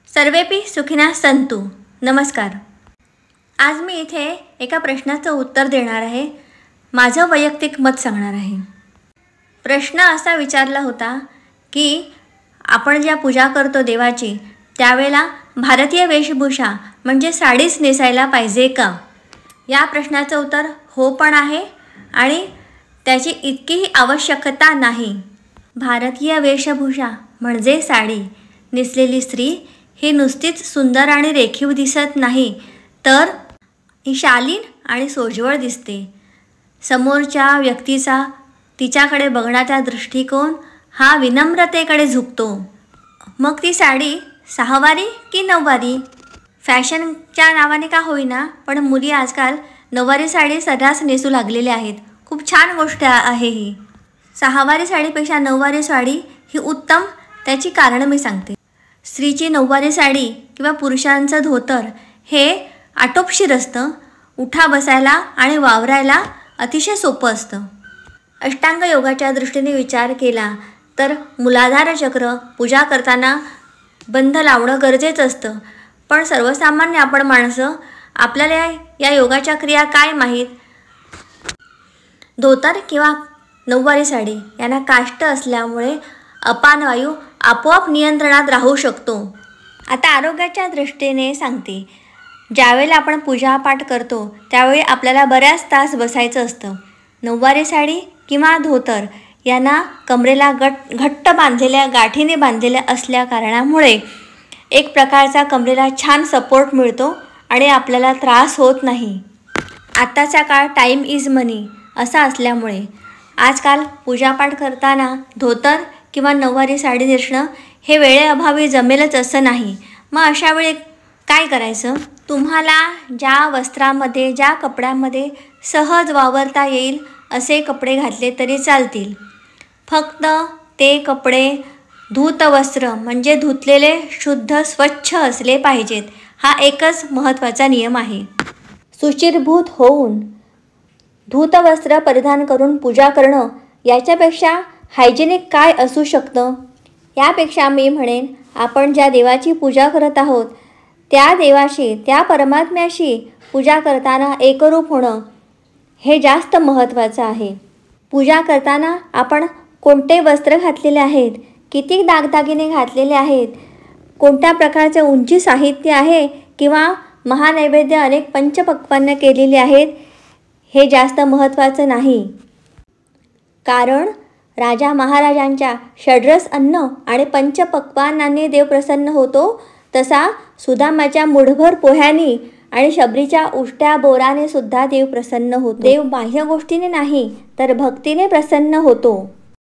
सर्वेपि सुखिनः सन्तु। नमस्कार। आज मी इथे एका प्रश्नाचं उत्तर देणार आहे। माझं वैयक्तिक मत सांगणार आहे। प्रश्न असा विचारला होता की आपण ज्या पूजा करतो देवाची त्यावेळेला भारतीय वेशभूषा म्हणजे साडीच नेसायला पाहिजे का? या प्रश्नाचं उत्तर हो पण आहे आणि त्याची इतकीही आवश्यकता नाही। भारतीय वेशभूषा म्हणजे साडी नेसलेली स्त्री ही नुसतीच सुंदर आणि रेखीव दिसत नाही, तर ही शालीन आणि सोज्वळ दिसते। समोरच्या व्यक्तीचा तिच्याकडे बघण्याचा दृष्टिकोन हा विनम्रतेकडे झुकतो। मग ती साडी सहावारी की नऊवारी, फॅशनच्या नावाने का होईना पण मुली आजकाल नऊवारी साडी सर्रास नेसू लागलेल्या आहेत। खूप छान गोष्ट आहे ही। सहावारी साडीपेक्षा नऊवारी साडी ही उत्तम, त्याची कारणं मी सांगते। स्त्रीची नऊवारी साडी किंवा पुरुषांचं धोतर हे आटोपशीर असतं, उठा बसायला आणि वावरायला अतिशय सोपं असतं। अष्टांग योगाच्या दृष्टीने विचार केला तर मूलाधार चक्र पूजा करताना बंध लावणं गरजेचं असतं, पण सर्वसामान्य आपण माणसं आपल्याला या योगाच्या क्रिया काय माहीत। धोतर किंवा नऊवारी साडी यांना काष्ट असल्यामुळे अपान वायू आपोआप नियंत्रणात राहू शकतो। आता आरोग्याच्या दृष्टीने सांगते, ज्यावेळेला आपण पूजापाठ करतो त्यावेळी आपल्याला बऱ्याच तास बसायचं असतं। नऊवारी साडी किंवा धोतर यांना कमरेला घट्ट बांधलेल्या गाठीने बांधलेल्या असल्या कारणामुळे एक प्रकारचा कमरेला छान सपोर्ट मिळतो आणि आपल्याला त्रास होत नाही। आत्ताचा काळ टाईम इज मनी असा असल्यामुळे आजकाल पूजापाठ करताना धोतर किंवा नऊवारी साडी नेसणं हे वेळेअभावी जमेलच असं नाही। मग अशा वेळी काय करायचं? तुम्हाला ज्या वस्त्रामध्ये ज्या कपड्यामध्ये सहज वावरता येईल असे कपडे घातले तरी चालतील। फक्त ते कपडे धूत वस्त्र म्हणजे धुतलेले शुद्ध स्वच्छ असले पाहिजेत, हा एकच महत्त्वाचा नियम आहे। शुचिर्भूत होऊन धूत वस्त्र परिधान करून पूजा करणं याच्यापेक्षा हायजेनिक काय असू शकतं? यापेक्षा मी म्हणेन आपण ज्या देवाची पूजा करत आहोत त्या देवाशी, त्या परमात्म्याशी पूजा करताना एकरूप होणं हे जास्त महत्त्वाचं आहे। पूजा करताना आपण कोणते वस्त्र घातलेले आहेत, किती दागदागिने घातलेले आहेत, कोणत्या प्रकारचे उंची साहित्य आहे किंवा महानैवेद्य अनेक पंचपक्वान्न केलेली आहेत हे जास्त महत्त्वाचं नाही। कारण राजा महाराजांच्या षड्रस अन्न आणि पंचपक्वान्नांनी देव प्रसन्न होतो, तसा सुदामाच्या मुठभर पोह्यांनी आणि शबरीच्या उष्ट्या बोराने सुद्धा देव प्रसन्न होतो। देव बाह्य गोष्टीने नाही तर भक्तीने प्रसन्न होतो।